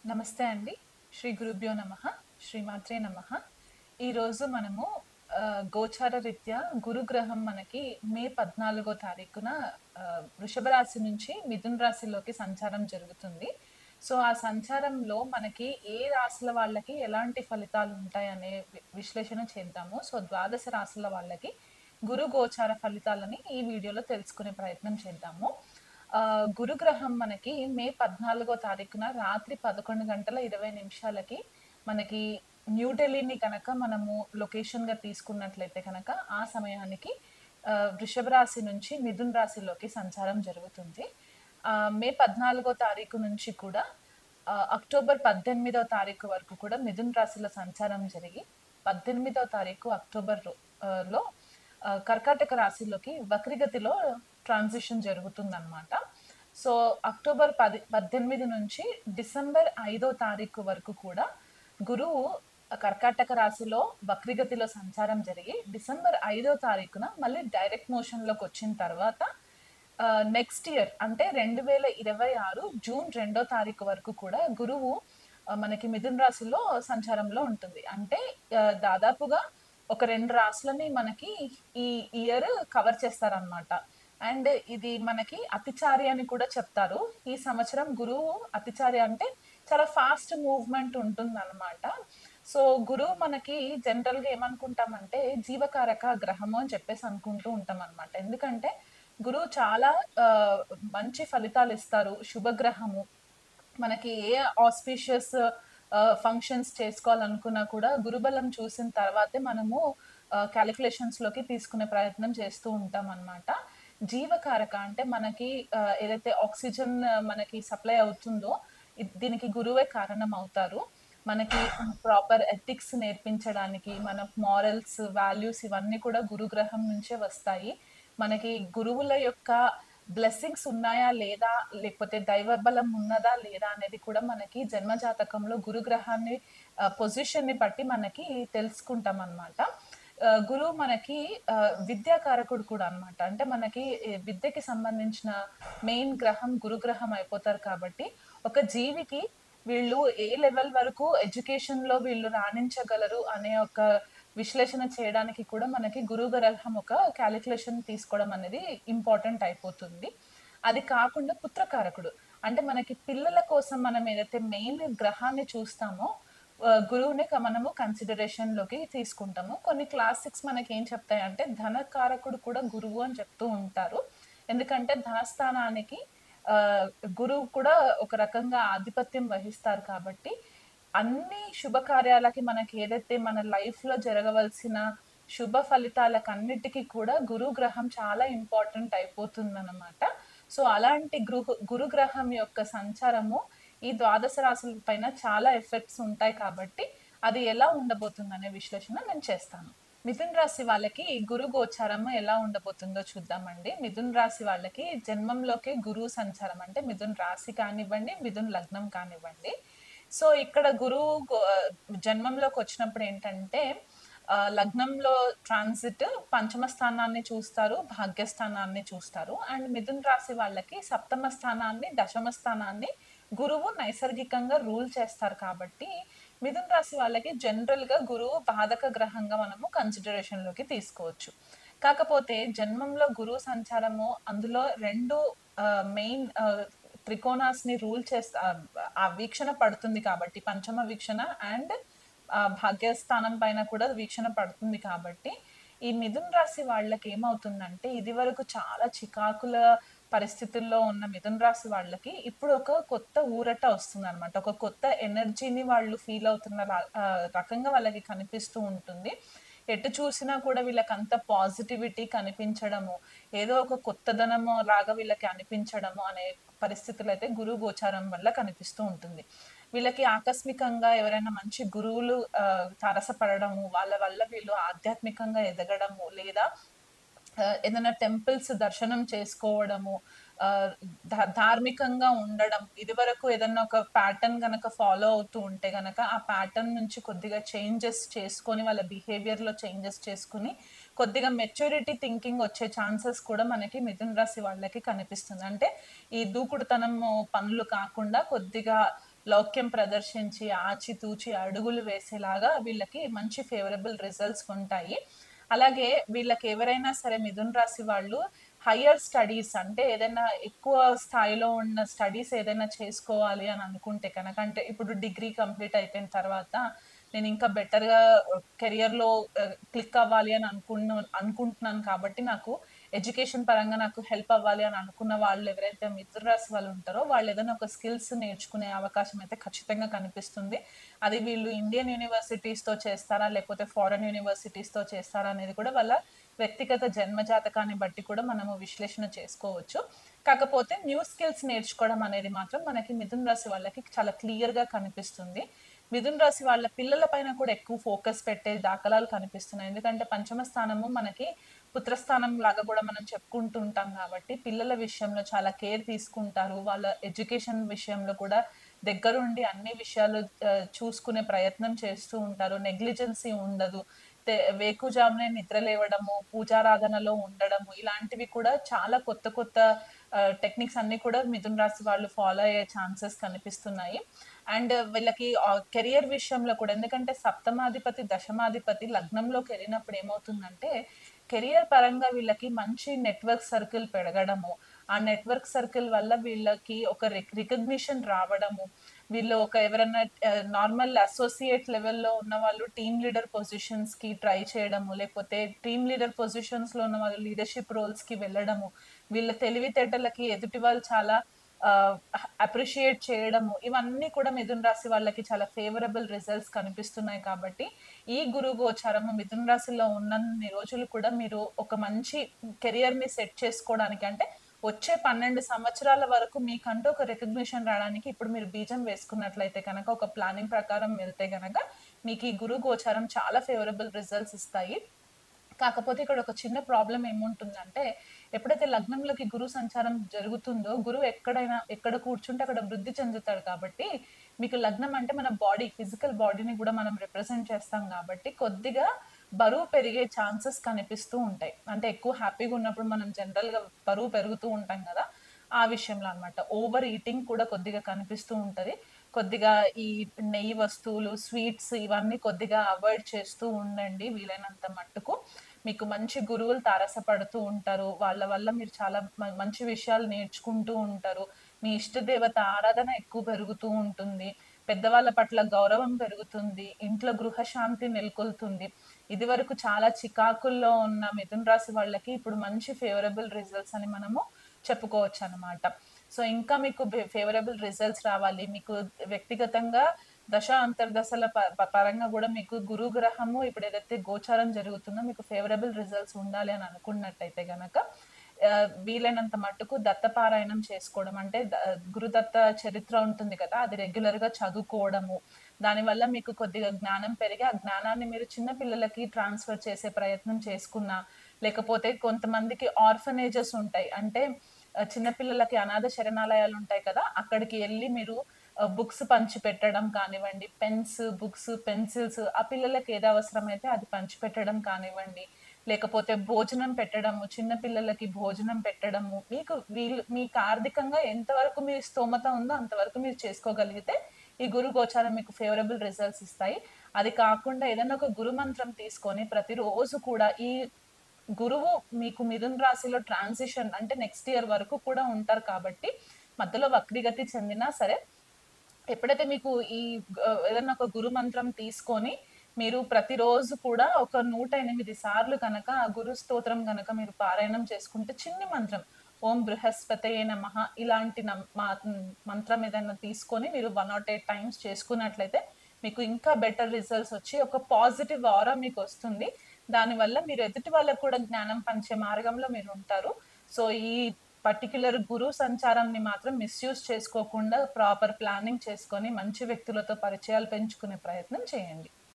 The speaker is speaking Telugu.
నమస్తే అండి. శ్రీ గురుభ్యో నమః. శ్రీమాత్రే నమః. ఈరోజు మనము గోచార రీత్యా గురుగ్రహం మనకి మే 14 తారీఖున వృషభ రాశి నుంచి మిథున రాశిలోకి సంచారం జరుగుతుంది. సో, ఆ సంచారంలో మనకి ఏ రాశుల వాళ్ళకి ఎలాంటి ఫలితాలు ఉంటాయనే విశ్లేషణ చేద్దాము. సో, ద్వాదశ రాశుల వాళ్ళకి గురు గోచార ఫలితాలని ఈ వీడియోలో తెలుసుకునే ప్రయత్నం చేద్దాము. గురుగ్రహం మనకి మే 14 తారీఖున రాత్రి 11 గంటల 20 నిమిషాలకి మనకి న్యూఢిల్లీని గనక మనము లొకేషన్‌గా తీసుకున్నట్లయితే గనక ఆ సమయానికి వృషభ రాశి నుంచి మిథున రాశిలోకి సంచారం జరుగుతుంది. మే 14 తారీఖు నుంచి కూడా అక్టోబర్ 18 తారీఖు వరకు కూడా మిథున రాశిలో సంచారం జరిగి 18 తారీఖు అక్టోబర్ లో కర్కాటక రాశిలోకి వక్రగతిలో ట్రాన్సిషన్ జరుగుతుందన్నమాట. సో, అక్టోబర్ 18 నుంచి డిసెంబర్ 5 తారీఖు వరకు కూడా గురువు కర్కాటక రాశిలో వక్రగతిలో సంచారం జరిగి డిసెంబర్ 5 తారీఖున మళ్ళీ డైరెక్ట్ మోషన్‌లోకి వచ్చిన తర్వాత నెక్స్ట్ ఇయర్ అంటే 2026 జూన్ 2 తారీఖు వరకు కూడా గురువు మనకి మిథున రాశిలో సంచారంలో ఉంటుంది. అంటే దాదాపుగా ఒక 2 రాశులని మనకి ఈ ఇయర్ కవర్ చేస్తారనమాట. అండ్ ఇది మనకి అతిచారి అని కూడా చెప్తారు. ఈ సంవత్సరం గురువు అతిచారి అంటే చాలా ఫాస్ట్ మూవ్‌మెంట్ ఉంటుందనమాట. సో, గురువు మనకి జనరల్‌గా ఏమనుకుంటామంటే జీవకారక గ్రహము అని చెప్పేసి అనుకుంటూ ఉంటామనమాట. ఎందుకంటే గురువు చాలా మంచి ఫలితాలిస్తారు. శుభగ్రహము. మనకి ఏ ఆస్పీషియస్ ఫంక్షన్స్ చేసుకోవాలనుకున్నా కూడా గురుబలం చూసిన తర్వాతే మనము క్యాలిక్యులేషన్స్‌లోకి తీసుకునే ప్రయత్నం చేస్తూ ఉంటామనమాట. జీవకారక అంటే మనకి ఏదైతే ఆక్సిజన్ మనకి సప్లై అవుతుందో దీనికి గురువే కారణం అవుతారు. మనకి ప్రాపర్ ఎథిక్స్ నేర్పించడానికి మన మోరల్స్, వాల్యూస్ ఇవన్నీ కూడా గురుగ్రహం నుంచే వస్తాయి. మనకి గురువుల యొక్క బ్లెస్సింగ్స్ ఉన్నాయా లేదా? లేకపోతే దైవ బలం ఉన్నదా లేదా? అనేది కూడా మనకి జన్మ జాతకంలో గురుగ్రహాన్ని పొజిషన్‌ని బట్టి మనకి తెలుసుకుంటామనమాట. గురువు మనకి విద్యాకారకుడు కూడా అన్నమాట. అంటే మనకి విద్యకి సంబంధించిన మెయిన్ గ్రహం గురుగ్రహం అయిపోతారు కాబట్టి, ఒక జీవికి వీళ్ళు ఏ లెవెల్ వరకు ఎడ్యుకేషన్‌లో వీళ్ళు రాణించగలరు అనే ఒక విశ్లేషణ చేయడానికి కూడా మనకి గురువు గ్రహం ఒక కాలిక్యులేషన్ తీసుకోవడం అనేది ఇంపార్టెంట్ అయిపోతుంది. అది కాకుండా పుత్రకారకుడు. అంటే మనకి పిల్లల కోసం మనం ఏదైతే మెయిన్ గ్రహాన్ని చూస్తామో గురువుని మనము కన్సిడరేషన్‌లోకి తీసుకుంటాము. కొన్ని క్లాసిక్స్ మనకేం చెప్తాయంటే ధనకారకుడు కూడా గురువు అని చెప్తూ ఉంటారు. ఎందుకంటే ధనస్థానానికి ఆహ్, గురువు కూడా ఒక రకంగా ఆధిపత్యం వహిస్తారు కాబట్టి, అన్ని శుభకార్యాలకి మనకి ఏదైతే మన లైఫ్‌లో జరగవలసిన శుభ ఫలితాలకన్నిటికి కూడా గురుగ్రహం చాలా ఇంపార్టెంట్ అయిపోతుందనమాట. సో, అలాంటి గురుగ్రహం యొక్క సంచారము ఈ ద్వాదశ రాశుల పైన చాలా ఎఫెక్ట్స్ ఉంటాయి కాబట్టి, అది ఎలా ఉండబోతుందనే విశ్లేషణ నేను చేస్తాను. మిథున రాశి వాళ్ళకి గురు గోచారము ఎలా ఉండబోతుందో చూద్దామండి. మిథున రాశి వాళ్ళకి జన్మంలోకే గురువు సంచారం అంటే మిథున రాశి కానివ్వండి, మిథున లగ్నం కానివ్వండి. సో, ఇక్కడ గురువు జన్మంలోకొచ్చినప్పుడు ఏంటంటే లగ్నంలో ట్రాన్సిట్ పంచమ స్థానాన్ని చూస్తారు, భాగ్యస్థానాన్ని చూస్తారు. అండ్ మిథున రాశి వాళ్ళకి సప్తమ స్థానాన్ని, దశమ స్థానాన్ని గురువు నైసర్గికంగా రూల్ చేస్తారు కాబట్టి, మిథున రాశి వాళ్ళకి జనరల్‌గా గురువు బాధక గ్రహంగా మనము కన్సిడరేషన్‌లోకి తీసుకోవచ్చు. కాకపోతే జన్మంలో గురువు సంచారము అందులో 2 మెయిన్ త్రికోణాస్‌ని రూల్ చేస్తా ఆ వీక్షణ పడుతుంది కాబట్టి పంచమ వీక్షణ అండ్ భాగ్యస్థానం పైన కూడా వీక్షణ పడుతుంది కాబట్టి, ఈ మిథున రాశి వాళ్ళకేమవుతుందంటే, ఇదివరకు చాలా చికాకుల పరిస్థితుల్లో ఉన్న మిథున రాశి వాళ్ళకి ఇప్పుడు ఒక కొత్త ఊరట వస్తుందనమాట. ఒక కొత్త ఎనర్జీని వాళ్ళు ఫీల్ అవుతున్న రకంగా వాళ్ళకి కనిపిస్తూ ఉంటుంది. ఎటు చూసినా కూడా వీళ్ళకంత పాజిటివిటీ కనిపించడము, ఏదో ఒక కొత్తదనము లాగా వీళ్ళకి అనిపించడము అనే పరిస్థితులైతే గురువు గోచారం వల్ల కనిపిస్తూ ఉంటుంది. వీళ్ళకి ఆకస్మికంగా ఎవరైనా మంచి గురువులు తారసపడడము, వాళ్ళ వల్ల వీళ్ళు ఆధ్యాత్మికంగా ఎదగడము, లేదా ఏదైనా టెంపుల్స్ దర్శనం చేసుకోవడము, ఆహ్, ధార్మికంగా ఉండడం. ఇదివరకు ఏదన్నా ఒక ప్యాటర్న్ గనక ఫాలో అవుతూ ఉంటే గనక, ఆ ప్యాటర్న్ నుంచి కొద్దిగా చేంజెస్ చేసుకొని, వాళ్ళ బిహేవియర్‌లో చేంజెస్ చేసుకొని, కొద్దిగా మెచ్యూరిటీ థింకింగ్ వచ్చే ఛాన్సెస్ కూడా మనకి మిథున రాశి వాళ్ళకి కనిపిస్తుంది. అంటే ఈ దూకుడుతనము పనులు కాకుండా కొద్దిగా లౌక్యం ప్రదర్శించి ఆచితూచి అడుగులు వేసేలాగా వీళ్ళకి మంచి ఫేవరబుల్ రిజల్ట్స్ ఉంటాయి. అలాగే వీళ్ళకి ఎవరైనా సరే మిథున రాశి వాళ్ళు హైయర్ స్టడీస్ అంటే ఏదైనా ఎక్కువ స్థాయిలో ఉన్న స్టడీస్ ఏదైనా చేసుకోవాలి అని అనుకుంటే కనుక, అంటే ఇప్పుడు డిగ్రీ కంప్లీట్ అయిపోయిన తర్వాత నేను ఇంకా బెటర్‌గా కెరియర్‌లో క్లిక్ అవ్వాలి అని అనుకుంటున్నాను కాబట్టి నాకు ఎడ్యుకేషన్ పరంగా నాకు హెల్ప్ అవ్వాలి అని అనుకున్న వాళ్ళు ఎవరైతే మిథున రాశి వాళ్ళు ఉంటారో వాళ్ళు ఏదైనా ఒక స్కిల్స్ నేర్చుకునే అవకాశం అయితే ఖచ్చితంగా కనిపిస్తుంది. అది వీళ్ళు ఇండియన్ యూనివర్సిటీస్‌తో చేస్తారా? లేకపోతే ఫారెన్ యూనివర్సిటీస్‌తో చేస్తారా? అనేది కూడా వాళ్ళ వ్యక్తిగత జన్మ జాతకాన్ని బట్టి కూడా మనము విశ్లేషణ చేసుకోవచ్చు. కాకపోతే న్యూ స్కిల్స్ నేర్చుకోవడం అనేది మాత్రం మనకి మిథున రాశి వాళ్ళకి చాలా క్లియర్‌గా కనిపిస్తుంది. మిథున రాశి వాళ్ళ పిల్లల పైన కూడా ఎక్కువ ఫోకస్ పెట్టే దాఖలాలు కనిపిస్తున్నాయి. ఎందుకంటే పంచమ స్థానము మనకి పుత్రస్థానం లాగా కూడా మనం చెప్పుకుంటూ ఉంటాం కాబట్టి, పిల్లల విషయంలో చాలా కేర్ తీసుకుంటారు. వాళ్ళ ఎడ్యుకేషన్ విషయంలో కూడా దగ్గరుండి అన్ని విషయాలు చూసుకునే ప్రయత్నం చేస్తూ ఉంటారు. నెగ్లిజెన్సీ ఉండదు. వేకుజామునే నిద్ర లేవడము, పూజారాధనలో ఉండడము, ఇలాంటివి కూడా చాలా కొత్త కొత్త టెక్నిక్స్ అన్నీ కూడా మిథున రాశి వాళ్ళు ఫాలో అయ్యే ఛాన్సెస్ కనిపిస్తున్నాయి. అండ్ వీళ్ళకి కెరియర్ విషయంలో కూడా ఎందుకంటే సప్తమాధిపతి, దశమాధిపతి లగ్నంలోకెళ్ళినప్పుడు ఏమవుతుందంటే, కెరియర్ పరంగా వీళ్ళకి మంచి నెట్వర్క్ సర్కిల్ పెరగడము, ఆ నెట్వర్క్ సర్కిల్ వల్ల వీళ్ళకి ఒక రికగ్నిషన్ రావడము, వీళ్ళు ఒక ఎవరన్నా నార్మల్ అసోసియేట్ లెవెల్‌లో ఉన్నవాళ్ళు టీమ్ లీడర్ పొజిషన్స్‌కి ట్రై చేయడము, లేకపోతే టీమ్ లీడర్ పొజిషన్స్‌లో ఉన్నవాళ్ళు లీడర్‌షిప్ రోల్స్‌కి వెళ్ళడము, వీళ్ళ తెలివితేటలకి ఎదుటి వాళ్ళు చాలా అప్రిషియేట్ చేయడము, ఇవన్నీ కూడా మిథున రాశి వాళ్ళకి చాలా ఫేవరబుల్ రిజల్ట్స్ కనిపిస్తున్నాయి కాబట్టి, ఈ గురు గోచారము మిథున రాశిలో ఉన్నన్ని రోజులు కూడా మీరు ఒక మంచి కెరియర్‌ని సెట్ చేసుకోవడానికి అంటే వచ్చే 12 సంవత్సరాల వరకు మీకంటూ ఒక రికగ్నిషన్ రాడానికి ఇప్పుడు మీరు బీజం వేసుకున్నట్లయితే గనక, ఒక ప్లానింగ్ ప్రకారం వెళ్తే గనక, మీకు ఈ గురు గోచారం చాలా ఫేవరబుల్ రిజల్ట్స్ ఇస్తాయి. కాకపోతే ఇక్కడ ఒక చిన్న ప్రాబ్లమ్ ఏముంటుందంటే, ఎప్పుడైతే లగ్నంలోకి గురు సంచారం జరుగుతుందో, గురువు ఎక్కడ కూర్చుంటే అక్కడ వృద్ధి చెందుతాడు కాబట్టి, మీకు లగ్నం అంటే మన బాడీ, ఫిజికల్ బాడీని గూడా మనం రిప్రజెంట్ చేస్తాం గాబట్టి, కొద్దిగా బరువు పెరిగే ఛాన్సెస్ కనిపిస్తూ ఉంటాయి. అంటే ఎక్కువ హ్యాపీగా ఉన్నప్పుడు మనం జనరల్‌గా బరువు పెరుగుతూ ఉంటాం గదా! ఆ విషయంలో అన్నమాట. ఓవర్ ఈటింగ్ కూడా కొద్దిగా కనిపిస్తూ ఉంటది. కొద్దిగా ఈ నెయ్యి వస్తువులు, స్వీట్స్ ఇవన్నీ కొద్దిగా అవాయిడ్ చేస్తూ ఉండండి వీలైనంత మట్టుకు. మీకు మంచి గురువులు తారసపడుతూ ఉంటారు. వాళ్ళ వల్ల మీరు చాలా మంచి విషయాలు నేర్చుకుంటూ ఉంటారు. మీ ఇష్ట దేవత ఆరాధన ఎక్కువ పెరుగుతూ ఉంటుంది. పెద్దవాళ్ళ పట్ల గౌరవం పెరుగుతుంది. ఇంట్లో గృహశాంతి నెలకొల్తుంది. ఇదివరకు చాలా చికాకుల్లో ఉన్న మిథున రాశి వాళ్ళకి ఇప్పుడు మంచి ఫేవరబుల్ రిజల్ట్స్ అని మనము చెప్పుకోవచ్చనమాట. సో, ఇంకా మీకు ఫేవరబుల్ రిజల్ట్స్ రావాలి. మీకు వ్యక్తిగతంగా దశ అంతర్దశల పరంగా గూడా మీకు గురు గ్రహము ఇప్పుడు ఏదైతే గోచారం జరుగుతుందో మీకు ఫేవరబుల్ రిజల్ట్స్ ఉండాలి అని అనుకున్నట్టయితే గనక, వీలైనంత మట్టుకు దత్తపారాయణం చేసుకోవడం. అంటే గురుదత్త చరిత్ర ఉంటుంది కదా! అది రెగ్యులర్‌గా చదువుకోవడము. దానివల్ల మీకు కొద్దిగా జ్ఞానం పెరిగి, ఆ జ్ఞానాన్ని మీరు చిన్న పిల్లలకి ట్రాన్స్‌ఫర్ చేసే ప్రయత్నం చేసుకున్నా, లేకపోతే కొంతమందికి ఆర్ఫనేజెస్ ఉంటాయి. అంటే చిన్న పిల్లలకి అనాథ శరణాలయాలుంటాయి కదా! అక్కడికి ఎళ్లి మీరు బుక్స్ పంచిపెట్టడం కానివ్వండి, పెన్స్, బుక్స్, పెన్సిల్స్ ఆ పిల్లలకి ఏది అవసరమైతే అది పంచిపెట్టడం కానివ్వండి, లేకపోతే భోజనం పెట్టడము, చిన్న పిల్లలకి భోజనం పెట్టడము, మీకు ఆర్థికంగా ఎంతవరకు మీ స్తోమత ఉందో అంతవరకు మీరు చేసుకోగలిగితే, ఈ గురు గోచారం మీకు ఫేవరబుల్ రిజల్ట్స్ ఇస్తాయి. అది కాకుండా ఏదైనా ఒక గురు మంత్రం తీసుకొని ప్రతిరోజు కూడా ఈ గురువు మీకు మిథున రాశిలో ట్రాన్సిషన్ అంటే నెక్స్ట్ ఇయర్ వరకు కూడా ఉంటారు కాబట్టి, మధ్యలో వక్రీగతి చెందినా సరే, ఎప్పుడైతే మీకు ఈ ఏదన్నా ఒక గురు మంత్రం తీసుకొని, మీరు ప్రతిరోజు కూడా ఒక 108 సార్లు గనక ఆ గురు స్తోత్రం గనక మీరు పారాయణం చేసుకుంటే చిన్ని మంత్రం. ఓం బృహస్పతయే నమః ఇలాంటి మంత్రం ఏదైనా తీసుకొని మీరు 108 టైమ్స్ చేసుకున్నట్లయితే, మీకు ఇంకా బెటర్ రిజల్ట్స్ వచ్చి ఒక పాజిటివ్ ఆరా మీకొస్తుంది. దానివల్ల మీరు ఎదుటి వాళ్ళకి కూడా జ్ఞానం పంచే మార్గంలో మీరుంటారు. సో, ఈ పర్టిక్యులర్ గురు సంచారంని మాత్రం మిస్‌యూజ్ చేసుకోకుండా ప్రాపర్ ప్లానింగ్ చేసుకొని మంచి వ్యక్తులతో పరిచయాలు పెంచుకునే ప్రయత్నం చేయండి.